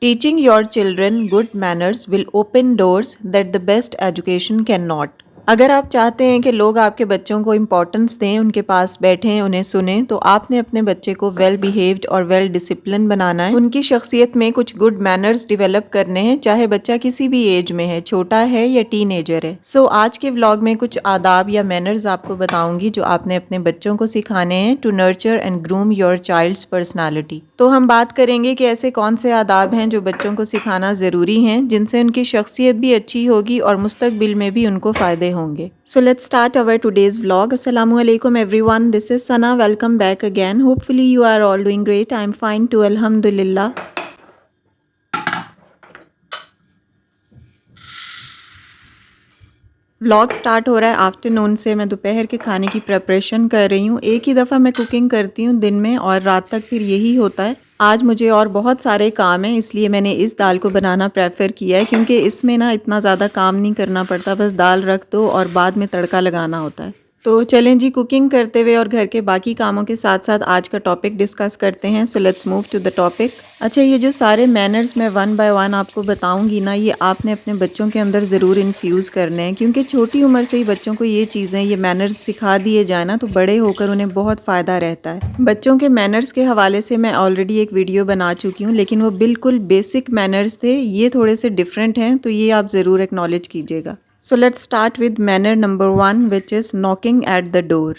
Teaching your children good manners will open doors that the best education cannot. اگر آپ چاہتے ہیں کہ لوگ آپ کے بچوں کو امپورٹنس دیں، ان کے پاس بیٹھیں، انہیں سنیں، تو آپ نے اپنے بچے کو ویل بیہیوڈ اور ویل ڈسپلن بنانا ہے۔ ان کی شخصیت میں کچھ گڈ مینرز ڈیولپ کرنے ہیں، چاہے بچہ کسی بھی ایج میں ہے، چھوٹا ہے یا ٹین ایجر ہے۔ آج کے ولاگ میں کچھ آداب یا مینرز آپ کو بتاؤں گی جو آپ نے اپنے بچوں کو سکھانے ہیں to nurture and groom your child's personality. تو ہم بات کریں گے کہ ایسے کون سے آداب ہیں جو بچوں کو سکھانا ضروری ہیں، جن سے ان کی شخصیت بھی اچھی ہوگی اور مستقبل میں بھی ان کو فائدے ہوں گے۔ So let's start our today's vlog. Assalamu alaikum everyone. This is Sana. Welcome back again. Hopefully you are all doing great. I'm fine too. Alhamdulillah. Vlog start ہو رہا ہے آفٹرنون سے۔ میں دوپہر کے کھانے کی پریپریشن کر رہی ہوں۔ ایک ہی دفعہ میں کوکنگ کرتی ہوں دن میں، اور رات تک پھر یہی ہوتا ہے۔ آج مجھے اور بہت سارے کام ہیں، اس لیے میں نے اس دال کو بنانا پریفر کیا ہے، کیونکہ اس میں اتنا زیادہ کام نہیں کرنا پڑتا، بس دال رکھ دو اور بعد میں تڑکا لگانا ہوتا ہے۔ تو چلیں جی، کوکنگ کرتے ہوئے اور گھر کے باقی کاموں کے ساتھ ساتھ آج کا ٹاپک ڈسکس کرتے ہیں۔ So let's move to the topic. اچھا، یہ جو سارے مینرز میں ون بائی ون آپ کو بتاؤں گی نا، یہ آپ نے اپنے بچوں کے اندر ضرور انفیوز کرنے ہیں، کیونکہ چھوٹی عمر سے ہی بچوں کو یہ چیزیں، یہ مینرز سکھا دیے جائیں نا، تو بڑے ہو کر انہیں بہت فائدہ رہتا ہے۔ بچوں کے مینرز کے حوالے سے میں آلریڈی ایک ویڈیو بنا چکی ہوں، لیکن وہ بالکل بیسک مینرز تھے، یہ تھوڑے سے ڈفرینٹ ہیں، تو یہ آپ ضرور ایکنالج کیجیے گا۔ So let's start with manner number 1, which is knocking at the door.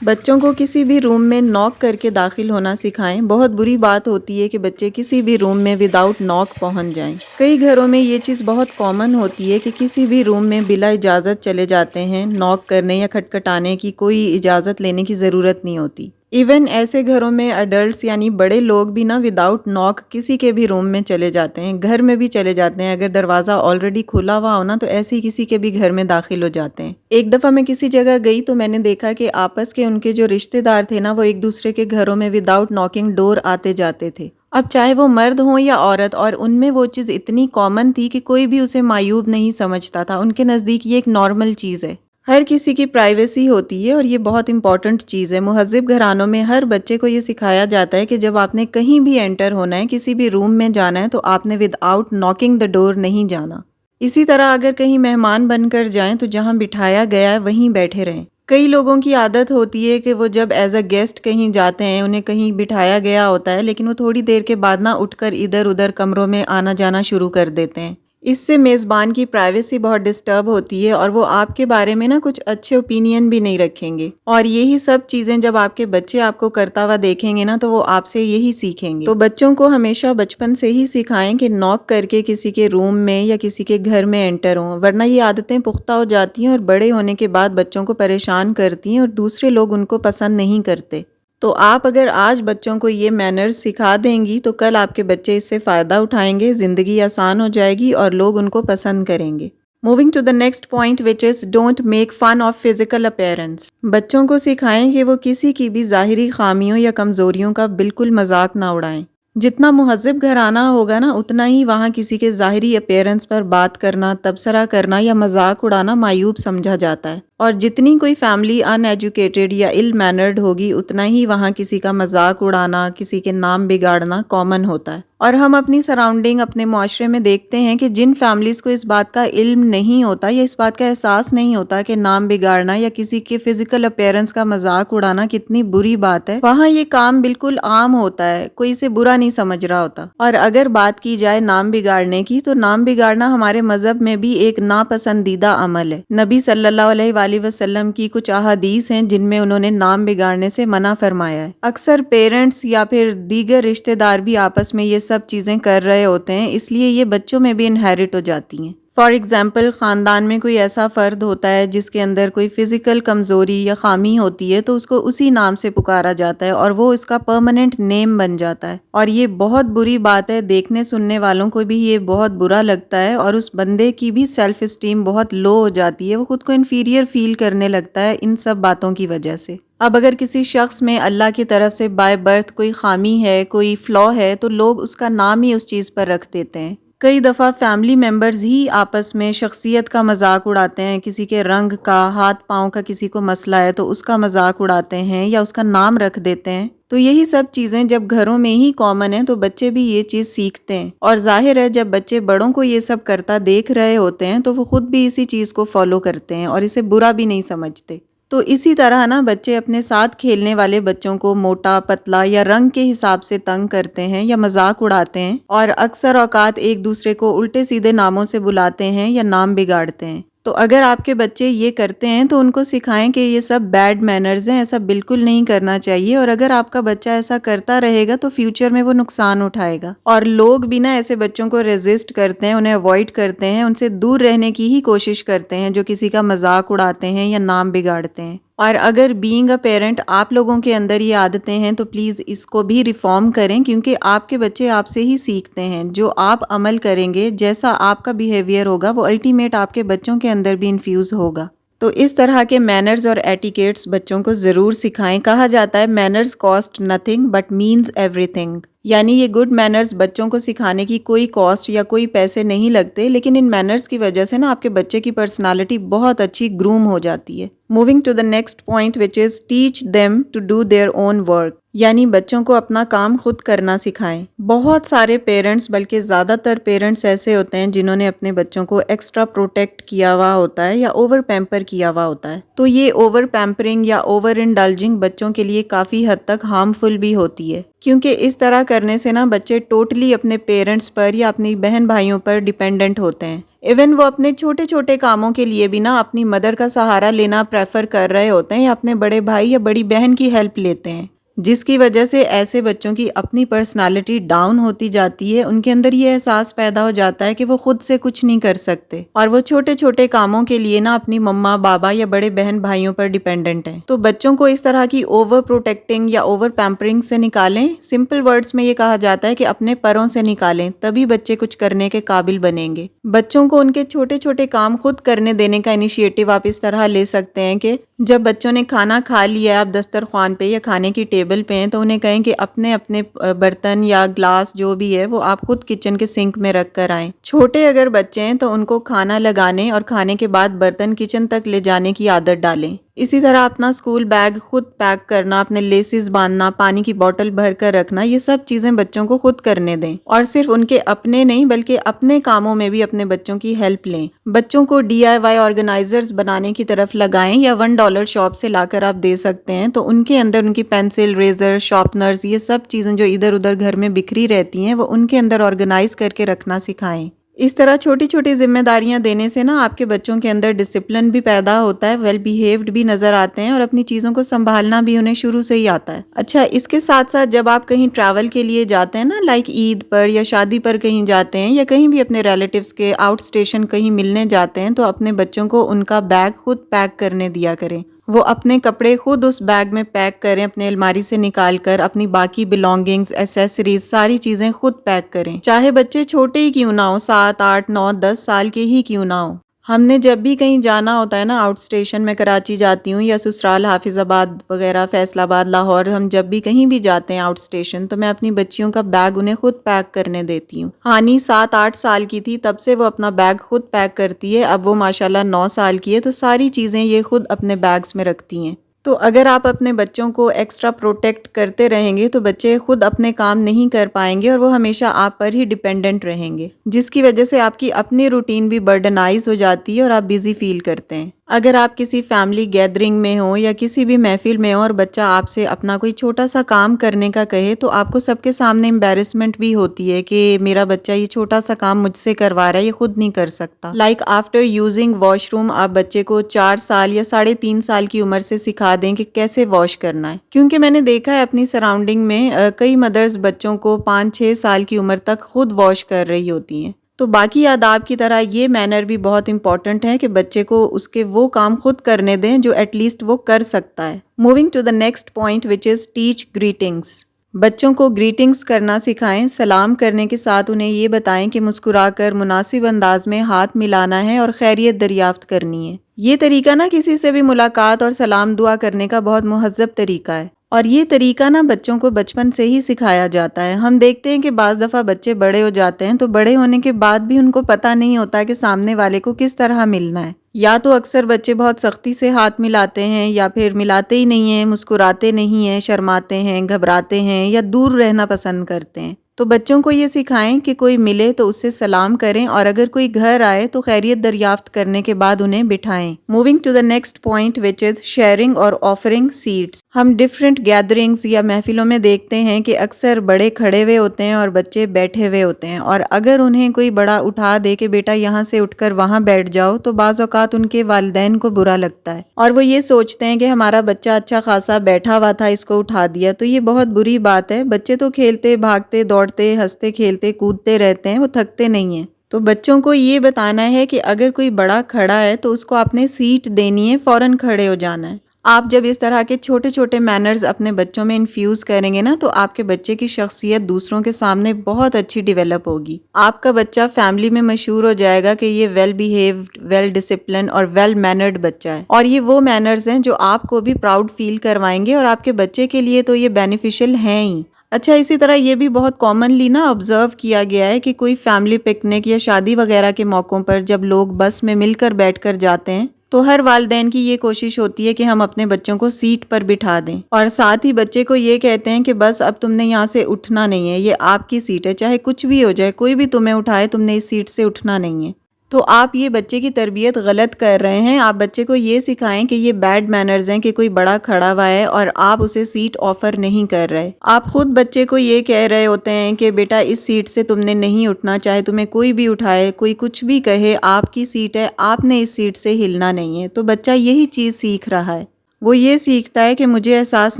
بچوں کو کسی بھی روم میں ناک کر کے داخل ہونا سکھائیں۔ بہت بری بات ہوتی ہے کہ بچے کسی بھی روم میں وداؤٹ ناک پہنچ جائیں۔ کئی گھروں میں یہ چیز بہت کامن ہوتی ہے کہ کسی بھی روم میں بلا اجازت چلے جاتے ہیں، ناک کرنے یا کھٹکھٹانے کی کوئی اجازت لینے کی ضرورت نہیں ہوتی۔ ایون ایسے گھروں میں اڈلٹس یعنی بڑے لوگ بھی وداؤٹ ناک کسی کے بھی روم میں چلے جاتے ہیں، گھر میں بھی چلے جاتے ہیں۔ اگر دروازہ آلریڈی کھلا ہوا ہونا تو ایسے ہی کسی کے بھی گھر میں داخل ہو جاتے ہیں۔ ایک دفعہ میں کسی جگہ گئی تو میں نے دیکھا کہ آپس کے ان کے جو رشتے دار تھے نا، وہ ایک دوسرے کے گھروں میں وداؤٹ ناکنگ ڈور آتے جاتے تھے۔ اب چاہے وہ مرد ہوں یا عورت، اور ان میں وہ چیز اتنی کامن تھی کہ کوئی بھی اسے معیوب نہیں سمجھتا تھا۔ ان کے نزدیک یہ ایک نارمل چیز ہے۔ ہر کسی کی پرائیویسی ہوتی ہے اور یہ بہت امپورٹنٹ چیز ہے۔ مہذب گھرانوں میں ہر بچے کو یہ سکھایا جاتا ہے کہ جب آپ نے کہیں بھی انٹر ہونا ہے، کسی بھی روم میں جانا ہے، تو آپ نے ود آؤٹ ناکنگ دا ڈور نہیں جانا۔ اسی طرح اگر کہیں مہمان بن کر جائیں تو جہاں بٹھایا گیا ہے وہیں بیٹھے رہیں۔ کئی لوگوں کی عادت ہوتی ہے کہ وہ جب ایز اے گیسٹ کہیں جاتے ہیں، انہیں کہیں بٹھایا گیا ہوتا ہے، لیکن وہ تھوڑی دیر کے بعد اٹھ کر ادھر ادھر کمروں میں آنا جانا شروع کر دیتے ہیں۔ اس سے میزبان کی پرائیویسی بہت ڈسٹرب ہوتی ہے، اور وہ آپ کے بارے میں کچھ اچھے اوپینین بھی نہیں رکھیں گے۔ اور یہی سب چیزیں جب آپ کے بچے آپ کو کرتا ہوا دیکھیں گے نا، تو وہ آپ سے یہی سیکھیں گے۔ تو بچوں کو ہمیشہ بچپن سے ہی سکھائیں کہ ناک کر کے کسی کے روم میں یا کسی کے گھر میں انٹر ہوں، ورنہ یہ عادتیں پختہ ہو جاتی ہیں اور بڑے ہونے کے بعد بچوں کو پریشان کرتی ہیں اور دوسرے لوگ ان کو پسند نہیں کرتے۔ تو آپ اگر آج بچوں کو یہ مینرز سکھا دیں گی تو کل آپ کے بچے اس سے فائدہ اٹھائیں گے، زندگی آسان ہو جائے گی اور لوگ ان کو پسند کریں گے۔ Moving to the next point which is don't make fun of physical appearance. بچوں کو سکھائیں کہ وہ کسی کی بھی ظاہری خامیوں یا کمزوریوں کا بالکل مذاق نہ اڑائیں۔ جتنا مہذب گھرانہ ہوگا نا، اتنا ہی وہاں کسی کے ظاہری اپیرنس پر بات کرنا، تبصرہ کرنا یا مذاق اڑانا معیوب سمجھا جاتا ہے۔ اور جتنی کوئی فیملی ان ایجوکیٹڈ یا ill mannered ہوگی، اتنا ہی وہاں کسی کا مذاق اڑانا، کسی کے نام بگاڑنا کامن ہوتا ہے۔ اور ہم اپنی سراؤنڈنگ، اپنے معاشرے میں دیکھتے ہیں کہ جن فیملیز کو اس بات کا علم نہیں ہوتا یا اس بات کا احساس نہیں ہوتا کہ نام بگاڑنا یا کسی کے فزیکل اپیرنس کا مذاق اڑانا کتنی بری بات ہے، وہاں یہ کام بالکل عام ہوتا ہے، کوئی اسے برا نہیں سمجھ رہا ہوتا۔ اور اگر بات کی جائے نام بگاڑنے کی، تو نام بگاڑنا ہمارے مذہب میں بھی ایک ناپسندیدہ عمل ہے۔ نبی صلی اللہ علیہ وآلہ وسلم کی کچھ احادیث ہیں جن میں انہوں نے نام بگاڑنے سے منع فرمایا ہے۔ اکثر پیرنٹس یا پھر دیگر رشتہ دار بھی آپس میں یہ سب چیزیں کر رہے ہوتے ہیں، اس لیے یہ بچوں میں بھی انہیرٹ ہو جاتی ہیں۔ فار ایگزامپل، خاندان میں کوئی ایسا فرد ہوتا ہے جس کے اندر کوئی فزیکل کمزوری یا خامی ہوتی ہے، تو اس کو اسی نام سے پکارا جاتا ہے اور وہ اس کا پرماننٹ نیم بن جاتا ہے۔ اور یہ بہت بری بات ہے، دیکھنے سننے والوں کو بھی یہ بہت برا لگتا ہے، اور اس بندے کی بھی سیلف اسٹیم بہت لو ہو جاتی ہے، وہ خود کو انفیریئر فیل کرنے لگتا ہے ان سب باتوں کی وجہ سے۔ اب اگر کسی شخص میں اللہ کی طرف سے بائی برتھ کوئی خامی ہے، کوئی فلا ہے، تو لوگ اس کا نام ہی اس چیز پر رکھ دیتے ہیں۔ کئی دفعہ فیملی ممبرز ہی آپس میں شخصیت کا مذاق اڑاتے ہیں، کسی کے رنگ کا، ہاتھ پاؤں کا کسی کو مسئلہ ہے تو اس کا مذاق اڑاتے ہیں یا اس کا نام رکھ دیتے ہیں۔ تو یہی سب چیزیں جب گھروں میں ہی کامن ہیں تو بچے بھی یہ چیز سیکھتے ہیں، اور ظاہر ہے جب بچے بڑوں کو یہ سب کرتا دیکھ رہے ہوتے ہیں تو وہ خود بھی اسی چیز کو فالو کرتے ہیں اور اسے برا بھی نہیں سمجھتے۔ تو اسی طرح نا بچے اپنے ساتھ کھیلنے والے بچوں کو موٹا، پتلا یا رنگ کے حساب سے تنگ کرتے ہیں یا مذاق اڑاتے ہیں، اور اکثر اوقات ایک دوسرے کو الٹے سیدھے ناموں سے بلاتے ہیں یا نام بگاڑتے ہیں۔ تو اگر آپ کے بچے یہ کرتے ہیں تو ان کو سکھائیں کہ یہ سب بیڈ مینرز ہیں، ایسا بالکل نہیں کرنا چاہیے، اور اگر آپ کا بچہ ایسا کرتا رہے گا تو فیوچر میں وہ نقصان اٹھائے گا۔ اور لوگ بھی نا ایسے بچوں کو ریزسٹ کرتے ہیں، انہیں اوائڈ کرتے ہیں، ان سے دور رہنے کی ہی کوشش کرتے ہیں جو کسی کا مذاق اڑاتے ہیں یا نام بگاڑتے ہیں۔ اور اگر بینگ اے پیرنٹ آپ لوگوں کے اندر یہ عادتیں ہیں تو پلیز اس کو بھی ریفارم کریں، کیونکہ آپ کے بچے آپ سے ہی سیکھتے ہیں۔ جو آپ عمل کریں گے، جیسا آپ کا بیہیویئر ہوگا، وہ الٹیمیٹ آپ کے بچوں کے اندر بھی انفیوز ہوگا۔ تو اس طرح کے مینرز اور ایٹیکیٹس بچوں کو ضرور سکھائیں۔ کہا جاتا ہے manners cost nothing but means ایوری تھنگ، یعنی یہ گڈ مینرز بچوں کو سکھانے کی کوئی کاسٹ یا کوئی پیسے نہیں لگتے، لیکن ان مینرز کی وجہ سے نا آپ کے بچے کی پرسنالٹی بہت اچھی گروم ہو جاتی ہے۔ Moving to the next point which is teach them to do their own work, یعنی بچوں کو اپنا کام خود کرنا سکھائیں۔ بہت سارے پیرنٹس، بلکہ زیادہ تر پیرنٹس ایسے ہوتے ہیں جنہوں نے اپنے بچوں کو ایکسٹرا پروٹیکٹ کیا ہوا ہوتا ہے یا اوور پیمپر کیا ہوا ہوتا ہے۔ تو یہ اوور پیمپرنگ یا اوور انڈلجنگ بچوں کے لیے کافی حد تک ہارمفل بھی ہوتی ہے، کیونکہ اس طرح کرنے سے نا بچے ٹوٹلی اپنے پیرنٹس پر یا اپنی بہن بھائیوں پر ڈیپینڈنٹ ہوتے ہیں۔ ایون وہ اپنے چھوٹے چھوٹے کاموں کے لیے بھی نا اپنی مدر کا سہارا لینا پریفر کر رہے ہوتے ہیں، یا اپنے بڑے بھائی یا بڑی بہن کی ہیلپ لیتے ہیں، جس کی وجہ سے ایسے بچوں کی اپنی پرسنالٹی ڈاؤن ہوتی جاتی ہے۔ ان کے اندر یہ احساس پیدا ہو جاتا ہے کہ وہ خود سے کچھ نہیں کر سکتے، اور وہ چھوٹے چھوٹے کاموں کے لیے نا اپنی مما، بابا یا بڑے بہن بھائیوں پر ڈیپینڈنٹ ہیں۔ تو بچوں کو اس طرح کی اوور پروٹیکٹنگ یا اوور پیمپرنگ سے نکالیں۔ سمپل ورڈز میں یہ کہا جاتا ہے کہ اپنے پروں سے نکالیں، تبھی بچے کچھ کرنے کے قابل بنیں گے۔ بچوں کو ان کے چھوٹے چھوٹے کام خود کرنے دینے کا انیشیٹو آپ اس طرح لے سکتے ہیں کہ جب بچوں نے کھانا کھا لیا ہے، آپ دسترخوان پہ یا کھانے کی ٹیبل پہ ہیں، تو انہیں کہیں کہ اپنے اپنے برتن یا گلاس جو بھی ہے وہ آپ خود کچن کے سنک میں رکھ کر آئیں۔ چھوٹے اگر بچے ہیں تو ان کو کھانا لگانے اور کھانے کے بعد برتن کچن تک لے جانے کی عادت ڈالیں۔ اسی طرح اپنا اسکول بیگ خود پیک کرنا، اپنے لیسز باندھنا، پانی کی بوتل بھر کر رکھنا، یہ سب چیزیں بچوں کو خود کرنے دیں، اور صرف ان کے اپنے نہیں بلکہ اپنے کاموں میں بھی اپنے بچوں کی ہیلپ لیں۔ بچوں کو DIY آرگنائزرز بنانے کی طرف لگائیں، یا $1 شاپ سے لا کر آپ دے سکتے ہیں، تو ان کے اندر ان کی پینسل، ریزر، شارپنرز، یہ سب چیزیں جو ادھر ادھر گھر میں بکھری رہتی ہیں، وہ ان کے اندر آرگنائز کر کے رکھنا سکھائیں۔ اس طرح چھوٹی چھوٹی ذمہ داریاں دینے سے نا آپ کے بچوں کے اندر ڈسپلن بھی پیدا ہوتا ہے، ویل بیہیوڈ بھی نظر آتے ہیں، اور اپنی چیزوں کو سنبھالنا بھی انہیں شروع سے ہی آتا ہے۔ اچھا، اس کے ساتھ ساتھ جب آپ کہیں ٹریول کے لیے جاتے ہیں نا، لائک عید پر یا شادی پر کہیں جاتے ہیں، یا کہیں بھی اپنے ریلیٹیوز کے آؤٹ اسٹیشن کہیں ملنے جاتے ہیں، تو اپنے بچوں کو ان کا بیگ خود پیک کرنے دیا کریں۔ وہ اپنے کپڑے خود اس بیگ میں پیک کریں، اپنے الماری سے نکال کر اپنی باقی بلانگنگز، ایسیسریز، ساری چیزیں خود پیک کریں، چاہے بچے چھوٹے ہی کیوں نہ ہو، 7، 8، 9، 10 سال کے ہی کیوں نہ ہو۔ ہم نے جب بھی کہیں جانا ہوتا ہے نا آؤٹ اسٹیشن، میں کراچی جاتی ہوں یا سسرال حافظ آباد وغیرہ، فیصل آباد، لاہور، ہم جب بھی کہیں بھی جاتے ہیں آؤٹ اسٹیشن، تو میں اپنی بچیوں کا بیگ انہیں خود پیک کرنے دیتی ہوں۔ ہانی 7، 8 سال کی تھی تب سے وہ اپنا بیگ خود پیک کرتی ہے، اب وہ ماشاءاللہ 9 سال کی ہے، تو ساری چیزیں یہ خود اپنے بیگز میں رکھتی ہیں۔ تو اگر آپ اپنے بچوں کو ایکسٹرا پروٹیکٹ کرتے رہیں گے تو بچے خود اپنے کام نہیں کر پائیں گے، اور وہ ہمیشہ آپ پر ہی ڈیپینڈنٹ رہیں گے، جس کی وجہ سے آپ کی اپنی روٹین بھی برڈنائز ہو جاتی ہے اور آپ بیزی فیل کرتے ہیں۔ اگر آپ کسی فیملی گیدرنگ میں ہوں یا کسی بھی محفل میں ہوں اور بچہ آپ سے اپنا کوئی چھوٹا سا کام کرنے کا کہے، تو آپ کو سب کے سامنے امبیرسمنٹ بھی ہوتی ہے کہ میرا بچہ یہ چھوٹا سا کام مجھ سے کروا رہا ہے، یہ خود نہیں کر سکتا۔ Like after using wash room, آپ بچے کو 4 سال یا 3.5 سال کی عمر سے سکھا دیں کہ کیسے واش کرنا ہے، کیونکہ میں نے دیکھا ہے اپنی سراؤنڈنگ میں کئی مدرز بچوں کو 5-6 سال کی عمر تک خود واش کر رہی ہوتی ہیں۔ تو باقی آداب کی طرح یہ مینر بھی بہت امپورٹنٹ ہے کہ بچے کو اس کے وہ کام خود کرنے دیں جو ایٹ لیسٹ وہ کر سکتا ہے۔ Moving to the next point which is teach greetings. بچوں کو گریٹنگس کرنا سکھائیں۔ سلام کرنے کے ساتھ انہیں یہ بتائیں کہ مسکرا کر مناسب انداز میں ہاتھ ملانا ہے اور خیریت دریافت کرنی ہے۔ یہ طریقہ نا کسی سے بھی ملاقات اور سلام دعا کرنے کا بہت مہذب طریقہ ہے، اور یہ طریقہ نا بچوں کو بچپن سے ہی سکھایا جاتا ہے۔ ہم دیکھتے ہیں کہ بعض دفعہ بچے بڑے ہو جاتے ہیں تو بڑے ہونے کے بعد بھی ان کو پتہ نہیں ہوتا کہ سامنے والے کو کس طرح ملنا ہے۔ یا تو اکثر بچے بہت سختی سے ہاتھ ملاتے ہیں یا پھر ملاتے ہی نہیں ہیں، مسکراتے نہیں ہیں، شرماتے ہیں، گھبراتے ہیں یا دور رہنا پسند کرتے ہیں۔ تو بچوں کو یہ سکھائیں کہ کوئی ملے تو اس سے سلام کریں، اور اگر کوئی گھر آئے تو خیریت دریافت کرنے کے بعد انہیں بٹھائیں۔ Moving to the next point which is sharing اور آفرنگ سیٹس۔ ہم ڈفرینٹ گیدرنگز یا محفلوں میں دیکھتے ہیں کہ اکثر بڑے کھڑے ہوئے ہوتے ہیں اور بچے بیٹھے ہوئے ہوتے ہیں، اور اگر انہیں کوئی بڑا اٹھا دے کہ بیٹا یہاں سے اٹھ کر وہاں بیٹھ جاؤ تو بعض اوقات ان کے والدین کو برا لگتا ہے اور وہ یہ سوچتے ہیں کہ ہمارا بچہ اچھا خاصا بیٹھا ہوا تھا، اس کو اٹھا دیا۔ تو یہ بہت بری بات ہے۔ بچے تو کھیلتے، بھاگتے، دوڑتے، ہنستے، کھیلتے، کودتے رہتے ہیں، وہ تھکتے نہیں ہیں۔ تو بچوں کو یہ بتانا ہے کہ اگر کوئی بڑا کھڑا ہے تو اس کو آپ نے سیٹ دینی ہے، فوراً کھڑے ہو جانا ہے۔ آپ جب اس طرح کے چھوٹے چھوٹے مینرز اپنے بچوں میں انفیوز کریں گے نا تو آپ کے بچے کی شخصیت دوسروں کے سامنے بہت اچھی ڈیولپ ہوگی۔ آپ کا بچہ فیملی میں مشہور ہو جائے گا کہ یہ ویل بیہیوڈ، ویل ڈسپلن اور ویل مینرڈ بچہ ہے، اور یہ وہ مینرز ہیں جو آپ کو بھی پراؤڈ فیل کروائیں گے، اور آپ کے بچے کے لیے تو یہ بینیفیشل ہیں ہی۔ اچھا، اسی طرح یہ بھی بہت کامنلی نا آبزرو کیا گیا ہے کہ کوئی فیملی پکنک یا شادی وغیرہ کے موقعوں پر جب لوگ بس میں مل کر بیٹھ کر جاتے ہیں تو ہر والدین کی یہ کوشش ہوتی ہے کہ ہم اپنے بچوں کو سیٹ پر بٹھا دیں، اور ساتھ ہی بچے کو یہ کہتے ہیں کہ بس اب تم نے یہاں سے اٹھنا نہیں ہے، یہ آپ کی سیٹ ہے، چاہے کچھ بھی ہو جائے، کوئی بھی تمہیں اٹھائے، تم نے اس سیٹ سے اٹھنا نہیں ہے۔ تو آپ یہ بچے کی تربیت غلط کر رہے ہیں۔ آپ بچے کو یہ سکھائیں کہ یہ بیڈ مینرز ہیں کہ کوئی بڑا کھڑا ہوا ہے اور آپ اسے سیٹ آفر نہیں کر رہے۔ آپ خود بچے کو یہ کہہ رہے ہوتے ہیں کہ بیٹا اس سیٹ سے تم نے نہیں اٹھنا، چاہے تمہیں کوئی بھی اٹھائے، کوئی کچھ بھی کہے، آپ کی سیٹ ہے، آپ نے اس سیٹ سے ہلنا نہیں ہے۔ تو بچہ یہی چیز سیکھ رہا ہے، وہ یہ سیکھتا ہے کہ مجھے احساس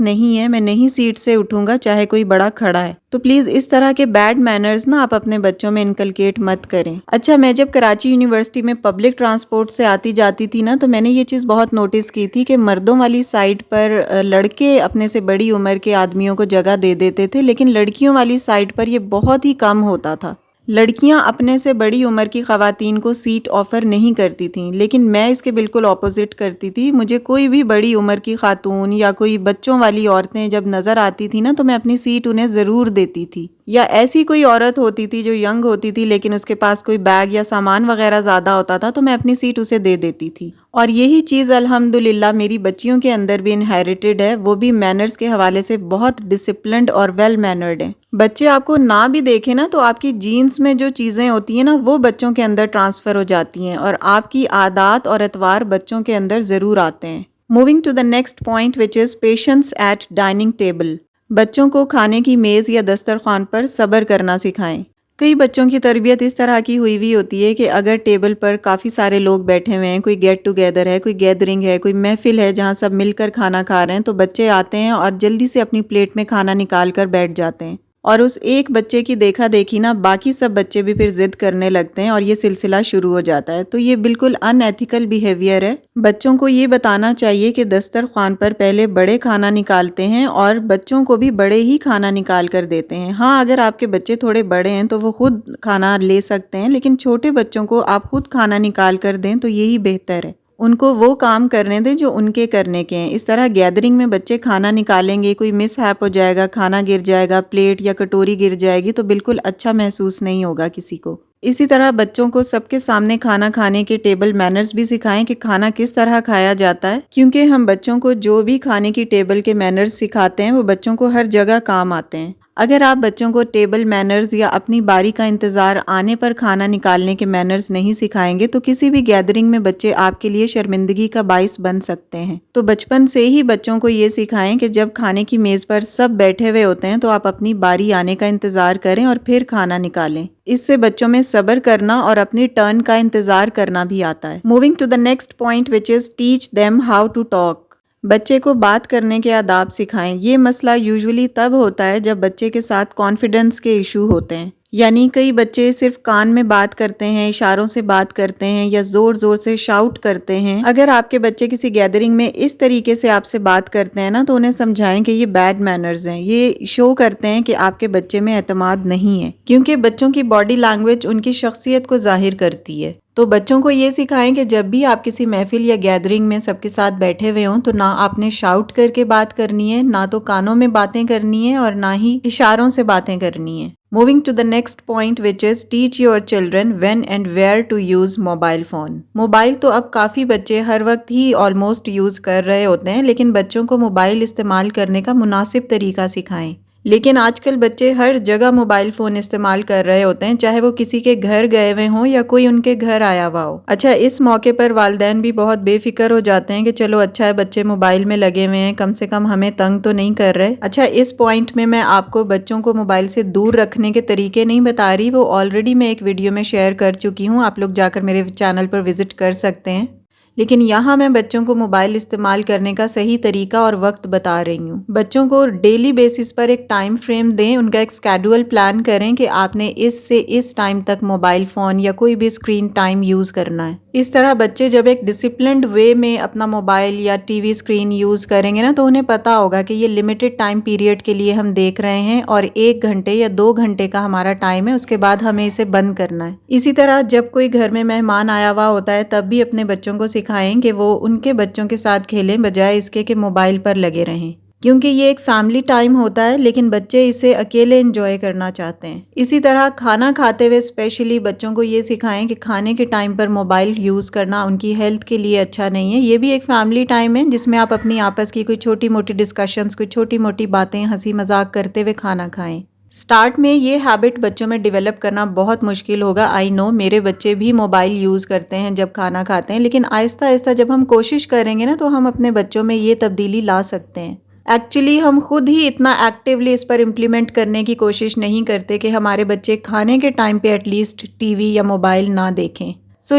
نہیں ہے، میں نہیں سیٹ سے اٹھوں گا چاہے کوئی بڑا کھڑا ہے۔ تو پلیز اس طرح کے بیڈ مینرز نا آپ اپنے بچوں میں انکلکیٹ مت کریں۔ اچھا، میں جب کراچی یونیورسٹی میں پبلک ٹرانسپورٹ سے آتی جاتی تھی نا تو میں نے یہ چیز بہت نوٹس کی تھی کہ مردوں والی سائڈ پر لڑکے اپنے سے بڑی عمر کے آدمیوں کو جگہ دے دیتے تھے، لیکن لڑکیوں والی سائڈ پر یہ بہت ہی کم ہوتا تھا۔ لڑکیاں اپنے سے بڑی عمر کی خواتین کو سیٹ آفر نہیں کرتی تھیں، لیکن میں اس کے بالکل اپوزٹ کرتی تھی۔ مجھے کوئی بھی بڑی عمر کی خاتون یا کوئی بچوں والی عورتیں جب نظر آتی تھی نا تو میں اپنی سیٹ انہیں ضرور دیتی تھی، یا ایسی کوئی عورت ہوتی تھی جو ینگ ہوتی تھی لیکن اس کے پاس کوئی بیگ یا سامان وغیرہ زیادہ ہوتا تھا تو میں اپنی سیٹ اسے دے دیتی تھی۔ اور یہی چیز الحمدللہ میری بچیوں کے اندر بھی انہیریٹڈ ہے، وہ بھی مینرز کے حوالے سے بہت ڈسپلنڈ اور ویل مینرڈ ہیں۔ بچے آپ کو نہ بھی دیکھیں نا تو آپ کی جینز میں جو چیزیں ہوتی ہیں نا وہ بچوں کے اندر ٹرانسفر ہو جاتی ہیں، اور آپ کی عادات اور اطوار بچوں کے اندر ضرور آتے ہیں۔ Moving to the next point which is patience at dining table. بچوں کو کھانے کی میز یا دسترخوان پر صبر کرنا سکھائیں۔ کئی بچوں کی تربیت اس طرح کی ہوئی ہوتی ہے کہ اگر ٹیبل پر کافی سارے لوگ بیٹھے ہوئے ہیں، کوئی گیٹ ٹوگیدر ہے، کوئی گیدرنگ ہے، کوئی محفل ہے جہاں سب مل کر کھانا کھا رہے ہیں، تو بچے آتے ہیں اور جلدی سے اپنی پلیٹ میں کھانا نکال کر بیٹھ جاتے ہیں، اور اس ایک بچے کی دیکھا دیکھی نا باقی سب بچے بھی پھر ضد کرنے لگتے ہیں اور یہ سلسلہ شروع ہو جاتا ہے۔ تو یہ بالکل ان ایتھیکل بیہیویئر ہے۔ بچوں کو یہ بتانا چاہیے کہ دسترخوان پر پہلے بڑے کھانا نکالتے ہیں اور بچوں کو بھی بڑے ہی کھانا نکال کر دیتے ہیں۔ ہاں، اگر آپ کے بچے تھوڑے بڑے ہیں تو وہ خود کھانا لے سکتے ہیں، لیکن چھوٹے بچوں کو آپ خود کھانا نکال کر دیں تو یہی بہتر ہے۔ ان کو وہ کام کرنے دیں جو ان کے کرنے کے ہیں۔ اس طرح گیدرنگ میں بچے کھانا نکالیں گے، کوئی مس ہیپ ہو جائے گا، کھانا گر جائے گا، پلیٹ یا کٹوری گر جائے گی تو بالکل اچھا محسوس نہیں ہوگا کسی کو۔ اسی طرح بچوں کو سب کے سامنے کھانا کھانے کے ٹیبل مینرز بھی سکھائیں کہ کھانا کس طرح کھایا جاتا ہے، کیونکہ ہم بچوں کو جو بھی کھانے کی ٹیبل کے مینرز سکھاتے ہیں وہ بچوں کو ہر جگہ کام آتے ہیں۔ اگر آپ بچوں کو ٹیبل مینرز یا اپنی باری کا انتظار آنے پر کھانا نکالنے کے مینرز نہیں سکھائیں گے تو کسی بھی گیدرنگ میں بچے آپ کے لیے شرمندگی کا باعث بن سکتے ہیں۔ تو بچپن سے ہی بچوں کو یہ سکھائیں کہ جب کھانے کی میز پر سب بیٹھے ہوئے ہوتے ہیں تو آپ اپنی باری آنے کا انتظار کریں اور پھر کھانا نکالیں۔ اس سے بچوں میں صبر کرنا اور اپنی ٹرن کا انتظار کرنا بھی آتا ہے۔ Moving to the next point which is teach them how to talk. بچے کو بات کرنے کے آداب سکھائیں۔ یہ مسئلہ یوزولی تب ہوتا ہے جب بچے کے ساتھ کانفیڈنس کے ایشو ہوتے ہیں، یعنی کئی بچے صرف کان میں بات کرتے ہیں، اشاروں سے بات کرتے ہیں یا زور زور سے شاؤٹ کرتے ہیں۔ اگر آپ کے بچے کسی گیدرنگ میں اس طریقے سے آپ سے بات کرتے ہیں نا تو انہیں سمجھائیں کہ یہ بیڈ مینرز ہیں، یہ شو کرتے ہیں کہ آپ کے بچے میں اعتماد نہیں ہے، کیونکہ بچوں کی باڈی لینگویج ان کی شخصیت کو ظاہر کرتی ہے۔ تو بچوں کو یہ سکھائیں کہ جب بھی آپ کسی محفل یا گیدرنگ میں سب کے ساتھ بیٹھے ہوئے ہوں تو نہ آپ نے شاؤٹ کر کے بات کرنی ہے، نہ تو کانوں میں باتیں کرنی ہے اور نہ ہی اشاروں سے باتیں کرنی ہے۔ Moving to the next point which is teach your children when and where to use mobile phone۔ Mobile تو اب کافی بچے ہر وقت ہی آلموسٹ یوز کر رہے ہوتے ہیں، لیکن بچوں کو موبائل استعمال کرنے کا مناسب طریقہ سکھائیں۔ لیکن آج کل بچے ہر جگہ موبائل فون استعمال کر رہے ہوتے ہیں، چاہے وہ کسی کے گھر گئے ہوئے ہوں یا کوئی ان کے گھر آیا ہوا ہو۔ اچھا، اس موقع پر والدین بھی بہت بے فکر ہو جاتے ہیں کہ چلو اچھا ہے بچے موبائل میں لگے ہوئے ہیں، کم سے کم ہمیں تنگ تو نہیں کر رہے۔ اچھا، اس پوائنٹ میں آپ کو بچوں کو موبائل سے دور رکھنے کے طریقے نہیں بتا رہی، وہ آلریڈی میں ایک ویڈیو میں شیئر کر چکی ہوں، آپ لوگ جا کر میرے چینل پر وزٹ کر سکتے ہیں۔ لیکن یہاں میں بچوں کو موبائل استعمال کرنے کا صحیح طریقہ اور وقت بتا رہی ہوں۔ بچوں کو ڈیلی بیسس پر ایک ٹائم فریم دیں، ان کا ایک اسکیڈول پلان کریں کہ آپ نے اس سے اس ٹائم تک موبائل فون یا کوئی بھی اسکرین ٹائم یوز کرنا ہے۔ اس طرح بچے جب ایک ڈسپلنڈ وے میں اپنا موبائل یا ٹی وی اسکرین یوز کریں گے نا تو انہیں پتا ہوگا کہ یہ لمیٹڈ ٹائم پیریڈ کے لیے ہم دیکھ رہے ہیں اور 1 گھنٹے یا 2 گھنٹے کا ہمارا ٹائم ہے، اس کے بعد ہمیں اسے بند کرنا ہے۔ اسی طرح جب کوئی گھر میں مہمان آیا ہوا ہوتا ہے تب بھی اپنے بچوں کو سکھائیں کہ وہ ان کے بچوں کے ساتھ کھیلیں بجائے اس کے کہ موبائل پر لگے رہیں، کیونکہ یہ ایک فیملی ٹائم ہوتا ہے لیکن بچے اسے اکیلے انجوائے کرنا چاہتے ہیں۔ اسی طرح کھانا کھاتے ہوئے اسپیشلی بچوں کو یہ سکھائیں کہ کھانے کے ٹائم پر موبائل یوز کرنا ان کی ہیلتھ کے لیے اچھا نہیں ہے۔ یہ بھی ایک فیملی ٹائم ہے جس میں آپ اپنی آپس کی کوئی چھوٹی موٹی ڈسکشنز، کوئی چھوٹی موٹی باتیں ہنسی مذاق کرتے ہوئے کھانا کھائیں۔ سٹارٹ میں یہ ہیبٹ بچوں میں ڈیولپ کرنا بہت مشکل ہوگا، آئی نو، میرے بچے بھی موبائل یوز کرتے ہیں جب کھانا کھاتے ہیں، لیکن آہستہ آہستہ جب ہم کوشش کریں گے نا تو ہم اپنے بچوں میں یہ تبدیلی لا سکتے ہیں۔ ایکچولی ہم خود ہی اتنا ایکٹیولی اس پر امپلیمنٹ کرنے کی کوشش نہیں کرتے کہ ہمارے بچے کھانے کے ٹائم پہ ایٹ لیسٹ ٹی وی یا موبائل نہ دیکھیں۔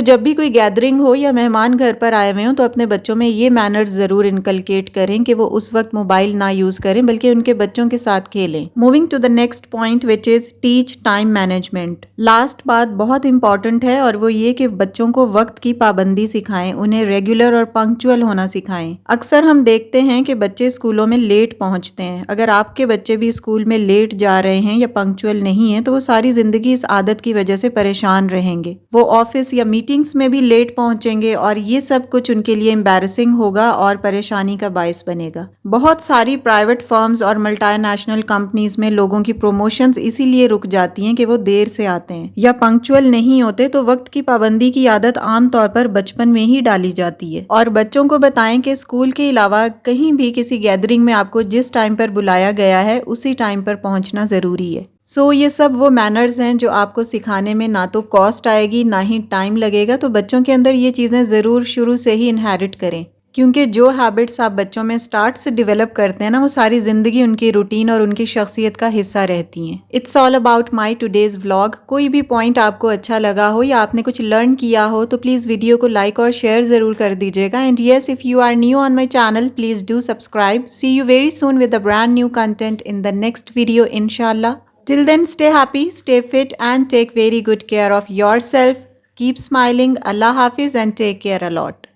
جب بھی کوئی گیدرنگ ہو یا مہمان گھر پر آئے ہوئے ہوں تو اپنے بچوں میں یہ مینرز ضرور انکلکیٹ کریں کہ وہ اس وقت موبائل نہ یوز کریں بلکہ ان کے بچوں کے ساتھ کھیلیں۔ Moving to the next point which is teach time management. Last بات بہت امپورٹنٹ ہے اور وہ یہ کہ بچوں کو وقت کی پابندی سکھائیں، انہیں ریگولر اور پنکچوئل ہونا سکھائیں۔ اکثر ہم دیکھتے ہیں کہ بچے اسکولوں میں لیٹ پہنچتے ہیں۔ اگر آپ کے بچے بھی اسکول میں لیٹ جا رہے ہیں یا پنکچوئل نہیں ہیں تو وہ ساری زندگی اس عادت کی وجہ سے پریشان رہیں گے۔ وہ آفس یا میٹنگز میں بھی لیٹ پہنچیں گے اور یہ سب کچھ ان کے لیے امبیرسنگ ہوگا اور پریشانی کا باعث بنے گا۔ بہت ساری پرائیویٹ فرمز اور ملٹی نیشنل کمپنیز میں لوگوں کی پروموشنز اسی لیے رک جاتی ہیں کہ وہ دیر سے آتے ہیں یا پنکچوئل نہیں ہوتے، تو وقت کی پابندی کی عادت عام طور پر بچپن میں ہی ڈالی جاتی ہے۔ اور بچوں کو بتائیں کہ اسکول کے علاوہ کہیں بھی کسی گیدرنگ میں آپ کو جس ٹائم پر بلایا گیا ہے اسی ٹائم پر پہنچنا ضروری ہے۔ یہ سب وہ مینرز ہیں جو آپ کو سکھانے میں نہ تو کاسٹ آئے گی نہ ہی ٹائم لگے گا، تو بچوں کے اندر یہ چیزیں ضرور شروع سے ہی انہیرٹ کریں، کیونکہ جو ہیبٹس آپ بچوں میں سٹارٹ سے ڈیولپ کرتے ہیں نا وہ ساری زندگی ان کی روٹین اور ان کی شخصیت کا حصہ رہتی ہیں۔ It's all about my today's vlog. کوئی بھی پوائنٹ آپ کو اچھا لگا ہو یا آپ نے کچھ لرن کیا ہو تو پلیز ویڈیو کو لائک اور شیئر ضرور کر دیجیے گا، and yes if you are new on my channel please do subscribe. See you very soon with a brand new content in the next video انشاءاللہ۔ Till then, stay happy, stay fit and take very good care of yourself. Keep smiling. Allah Hafiz and take care a lot.